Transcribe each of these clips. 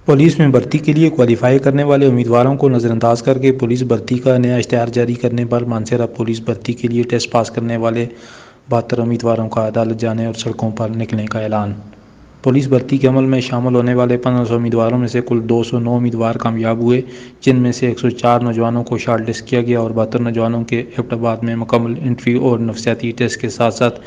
Police میں بھرتی کے لیے کوالیفائی کرنے والے امیدواروں کو نظر انداز کر کے پولیس بھرتی کا نیا اشتہار جاری کرنے پر مانسہرہ پولیس بھرتی کے لیے ٹیسٹ پاس کرنے والے 72 امیدواروں کا عدالت جانے اور سڑکوں پر نکلنے کا اعلان۔ پولیس بھرتی کے عمل میں شامل ہونے والے 1500 امیدواروں میں سے کل 209 امیدوار کامیاب ہوئے، جن میں سے 104 نوجوانوں کو شارٹ لسٹ کیا گیا اور 72 نوجوانوں کے ایبٹ آباد میں مکمل انٹرویو اور نفسیاتی ٹیسٹ کے ساتھ ساتھ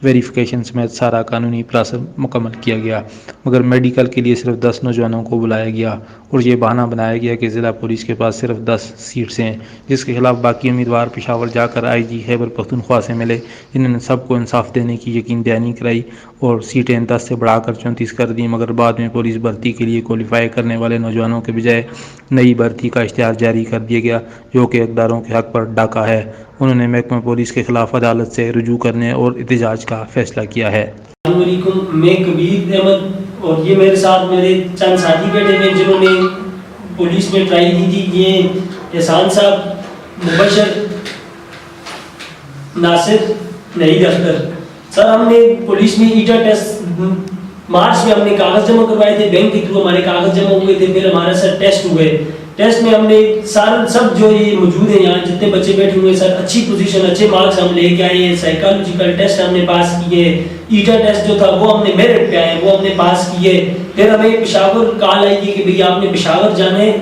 ویریفیکیشن سمیت سارا قانونی پروسیس مکمل کیا گیا، مگر میڈیکل کے لیے صرف 10 نوجوانوں کو بلایا گیا اور یہ بہانہ بنایا گیا کہ ضلع پولیس کے پاس صرف 10 سیٹس ہیں، جس کے خلاف باقی امیدوار پشاور جا کر آئی جی خیبر پختونخوا سے ملے، جنہوں نے سب کو انصاف دینے کی یقین دہانی کرائی اور سیٹیں 10 سے بڑھا کر 34 کر دیں، مگر بعد میں پولیس بھرتی کے لیے کوالیفائی کرنے والے نوجوانوں کے بجائے نئی بھرتی کا اشتہار جاری کر دیا گیا، جو کہ حقداروں کے حق پر ڈاکہ ہے۔ انہوں نے محکمہ پولیس کے خلاف عدالت سے رجوع کرنے اور احتجاج کا فیصلہ کیا ہے۔ السلام علیکم، میں کبیر احمد اور یہ میرے ساتھ میرے چند ساتھی بیٹھے ہیں جنہوں نے پولیس میں ٹرائی دی تھی۔ یہ احسان صاحب، مبشر، ناصر، نعید اختر۔ سر ہم نے پولیس میں ایٹا ٹیسٹ مارچ میں ہم نے کاغذ جمع کروائے تھے، بینک کے تھرو ہمارے کاغذ جمع ہوئے تھے، پھر ہمارے سر ٹیسٹ ہوئے۔ ٹیسٹ میں ہم نے سب جو یہ موجود ہیں یہاں جتنے بچے بیٹھے ہوئے سر اچھی پوزیشن اچھے مارکس ہم لے کے آئے ہیں۔ سائیکالوجیکل ٹیسٹ ہم نے پاس کیے، ایٹا ٹیسٹ جو تھا وہ ہم نے میرٹ پہ آئے وہ ہم نے پاس کیے۔ پھر ہمیں پشاور کال آئی تھی کہ بھئی آپ نے پشاور جانا ہے،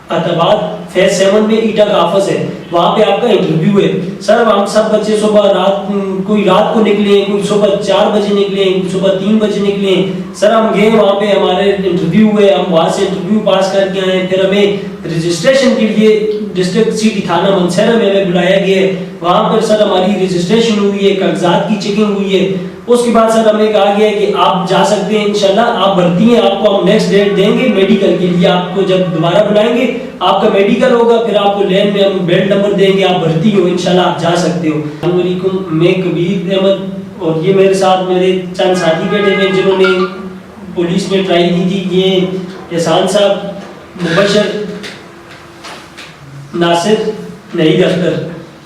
آباد فیز 7 میں ایٹا کا آفس ہے، وہاں پہ آپ کا انٹرویو ہے۔ سر ہم سب بچے صبح کوئی رات کو نکلے، کوئی صبح 4 بجے نکلے، کوئی صبح 3 بجے نکلے۔ سر ہم گئے وہاں پہ، ہمارے انٹرویو ہوئے، ہم وہاں سے انٹرویو پاس کر کے آئے۔ پھر ہمیں رجسٹریشن کے لیے ڈسٹرکٹ سٹی تھانہ منسہرہ میں ہمیں بلایا گیا ہے، وہاں پر سر ہماری رجسٹریشن ہوئی ہے، کاغذات کی چیکنگ ہوئی ہے۔ اس کے بعد سر ہمیں کہا گیا ہے کہ آپ جا سکتے ہیں، انشاءاللہ آپ بھرتی ہیں، آپ کو ہم نیکسٹ ڈیٹ دیں گے میڈیکل کے لیے، آپ کو جب دوبارہ بلائیں گے آپ کا میڈیکل ہوگا، پھر آپ کو لین میں ہم بیلٹ نمبر دیں گے، آپ بھرتی ہو، انشاءاللہ آپ جا سکتے ہو۔ السلام علیکم، میں کبیر احمد اور یہ میرے ساتھ میرے چند ساتھی بیٹھے ہیں جنہوں نے پولیس میں ٹرائی دی تھی۔ یہ احسان صاحب، مبشر، ناصر، نعید اختر۔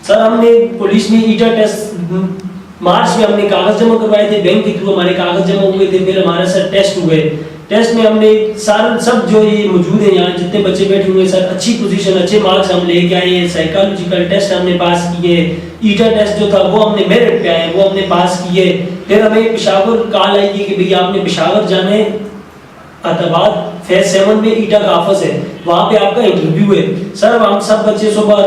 سر ہم نے پولیس میں ایٹا ٹیسٹ مارچ میں ہم نے کاغذ جمع کروائے تھے، بینک کے تھرو ہمارے کاغذ جمع ہوئے تھے، پھر ہمارے سر ٹیسٹ ہوئے۔ ٹیسٹ میں ہم نے سب جو یہ موجود ہیں یہاں جتنے بچے بیٹھے ہوئے سر اچھی پوزیشن اچھے مارکس ہم لے کے آئے ہیں۔ سائیکالوجیکل ٹیسٹ ہم نے پاس کیے، ایٹا ٹیسٹ جو تھا وہ ہم نے میرٹ پہ آئے وہ ہم نے پاس کیے۔ پھر ہمیں پشاور کال آئی تھی کہ بھئی آپ نے پشاور جانا ہے، آباد فیز 7 میں ایٹا کا آفس ہے، وہاں پہ آپ کا انٹرویو ہے۔ سر ہم سب بچے صبح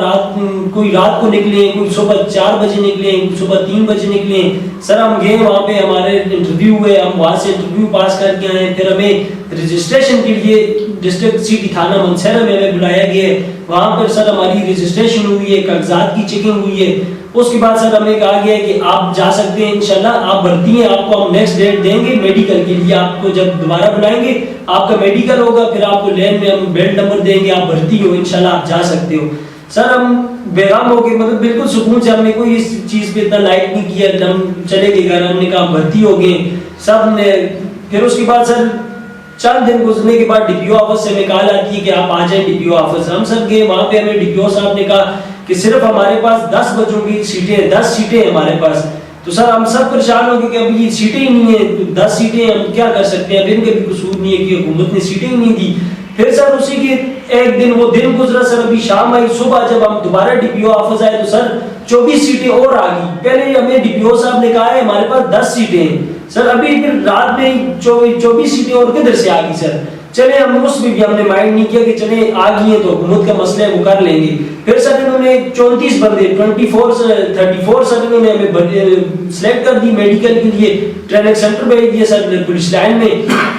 کوئی رات کو نکلے، کوئی صبح 4 بجے نکلے، کوئی صبح 3 بجے نکلے۔ سر ہم گئے وہاں پہ، ہمارے انٹرویو ہوئے، ہم وہاں سے انٹرویو پاس کر کے آئے۔ پھر ہمیں رجسٹریشن کے لیے ڈسٹرکٹ سٹی تھانہ منسہرہ میں ہمیں بلایا گیا ہے، وہاں پر سر ہماری رجسٹریشن ہوئی ہے، کاغذات کی چیکنگ ہوئی ہے۔ اس کے بعد سر ہمیں کہا گیا ہے کہ آپ جا سکتے ہیں، انشاءاللہ آپ بھرتی ہیں، آپ کو ہم نیکسٹ ڈیٹ دیں گے میڈیکل کے لیے، آپ کو جب دوبارہ بلائیں گے آپ کا میڈیکل ہوگا، پھر آپ کو لین میں ہم بیلٹ نمبر دیں گے، آپ بھرتی ہو، انشاءاللہ آپ جا سکتے ہو۔ سر ہم بیغام ہو گئے، مطلب بالکل سکون سے، ہم نے کوئی اس چیز پہ اتنا لائٹ نہیں کیا، ہم چلے گئے گھر، ہم نے کہا بھرتی ہو گئے سب نے۔ پھر اس کے بعد سر چند دن گزرنے کے بعد ڈی پی او آفس سے ہمیں کال آتی ہے کہ آپ آ جائیں ڈی پی او آفس۔ ہم سب گئے وہاں پہ، ہمیں ڈی پی او صاحب نے کہا کہ صرف ہمارے پاس 10 بچوں کی سیٹیں ہیں، 10 سیٹیں ہیں ہمارے پاس۔ تو سر ہم سب پریشان ہو گئے کہ اب یہ سیٹیں ہی نہیں ہیں، 10 سیٹیں ہم کیا کر سکتے ہیں، اب ان کے بھی قصور نہیں ہے کہ حکومت نے سیٹیں ہی نہیں دی۔ پھر سر اسی کے ایک دن وہ دن گزرا سر، ابھی شام آئی، صبح جب ہم دوبارہ ڈی پی او آفس آئے تو سر 24 سیٹیں اور آ گئی۔ پہلے ہمیں ڈی پی او صاحب نے کہا ہے ہمارے پاس 10 سیٹیں ہیں، سر ابھی پھر رات میں 24 سیٹیں اور کدھر سے آ گئی سر؟ چلے ہم اس میں بھی ہم نے مائنڈ نہیں کیا کہ چلے آ گئی ہیں تو حکومت کا مسئلہ ہے وہ کر لیں گے۔ پھر سر انہوں نے 34 بندے 34 سر انہوں نے ہمیں سلیکٹ کر دی میڈیکل کے لیے، ٹریننگ سینٹر بھیج دیا سر پولیس لائن میں۔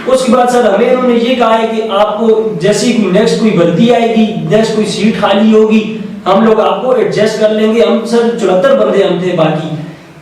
اس کے بعد سر ہمیں انہوں نے یہ کہا ہے کہ آپ کو جیسی نیکسٹ کوئی بھرتی آئے گی، نیکسٹ کوئی سیٹ خالی ہوگی، ہم لوگ آپ کو ایڈجسٹ کر لیں گے۔ ہم سر 74 بندے ہم تھے باقی،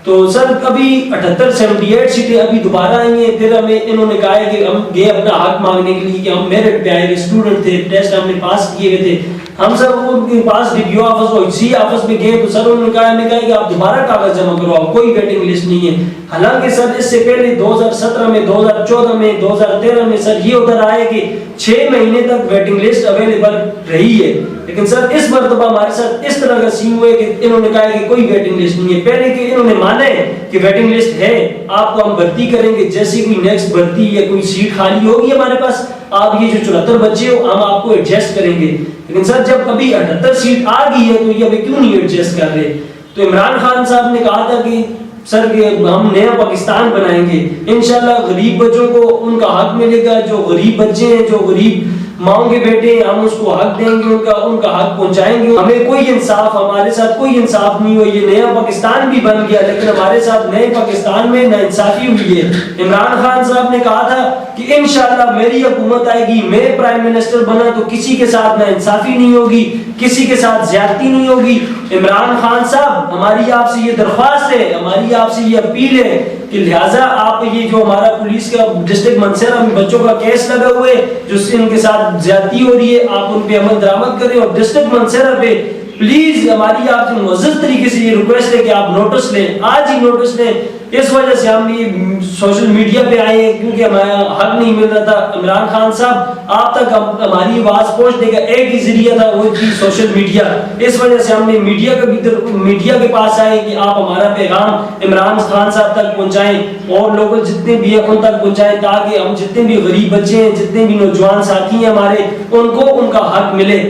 تو سر کبھی 78 سیٹیں ابھی دوبارہ آئی ہیں۔ پھر ہمیں انہوں نے کہا ہے کہ ہم گئے اپنا حق مانگنے کے لیے کہ ہم میرٹ پہ آئے ہوئے اسٹوڈنٹ تھے، ٹیسٹ ہم نے پاس کیے ہوئے تھے۔ ہم سب ان کے پاس ڈی پی او آفس اور سی آفس میں گئے تو سر انہوں نے کہا ہمیں کہا کہ آپ دوبارہ کاغذ جمع کرواؤ، کوئی ویٹنگ لسٹ نہیں ہے۔ حالانکہ سر اس سے پہلے 2017 میں 2014 میں 2013 میں سر یہ ادھر آئے کہ 6 مہینے تک ویٹنگ لسٹ اویلیبل رہی ہے، لیکن سر اس مرتبہ ہمارے ساتھ اس طرح کا سین ہوئے کہ انہوں نے کہا کہ کوئی ویٹنگ لسٹ نہیں ہے۔ پہلے کہ انہوں نے مانا ہے کہ ویٹنگ لسٹ ہے، آپ کو ہم بھرتی کریں گے، جیسی کوئی نیکسٹ بھرتی یا کوئی سیٹ خالی ہوگی ہمارے پاس آپ یہ جو 74 بچے ہو ہم آپ کو ایڈجسٹ کریں گے. لیکن سر جب کبھی 78 سیٹ آ گئی ہے تو یہ ابھی کیوں نہیں ایڈجسٹ کر رہے؟ تو عمران خان صاحب نے کہا تھا کہ سر کہ ہم نیا پاکستان بنائیں گے, انشاءاللہ غریب بچوں کو ان کا حق ملے گا, جو غریب بچے ہیں, جو غریب ماؤں کے بیٹے ہیں, ہم اس کو حق دیں گے, ان کا حق پہنچائیں گے. ہمیں کوئی انصاف, ہمارے ساتھ کوئی انصاف نہیں ہوا. یہ نیا پاکستان بھی بن گیا لیکن ہمارے ساتھ نئے پاکستان میں ناانصافی ہوئی ہے. عمران خان صاحب نے کہا تھا کہ انشاءاللہ میری حکومت آئے گی, میں پرائم منسٹر بنا تو کسی کے ساتھ ناانصافی نہیں ہوگی, کسی کے ساتھ زیادتی نہیں ہوگی. عمران خان صاحب ہماری آپ سے یہ درخواست ہے, ہماری آپ سے یہ اپیل ہے کہ لہٰذا آپ یہ جو ہمارا پولیس کا ڈسٹرکٹ منصیرہ میں بچوں کا کیس لگا ہوئے جو ان کے ساتھ زیادتی ہو رہی ہے, آپ ان پہ عمل درآمد کریں اور ڈسٹرکٹ منصیرہ پہ پلیز ہماری آپ سے معزز طریقے سے یہ ریکویسٹ ہے کہ آپ نوٹس لیں, آج ہی نوٹس لیں. اس وجہ سے ہم یہ سوشل میڈیا پہ آئے ہیں کیونکہ ہمارا حق نہیں مل رہا تھا. عمران خان صاحب آپ تک ہماری آواز پہنچنے کا ایک ہی ذریعہ تھا, وہ تھی سوشل میڈیا. اس وجہ سے ہم نے میڈیا کے پاس آئے کہ آپ ہمارا پیغام عمران خان صاحب تک پہنچائیں اور لوگ جتنے بھی ہیں ان تک پہنچائیں تاکہ ہم جتنے بھی غریب بچے ہیں, جتنے بھی نوجوان ساتھی ہیں ہمارے, ان کو ان کا حق ملے.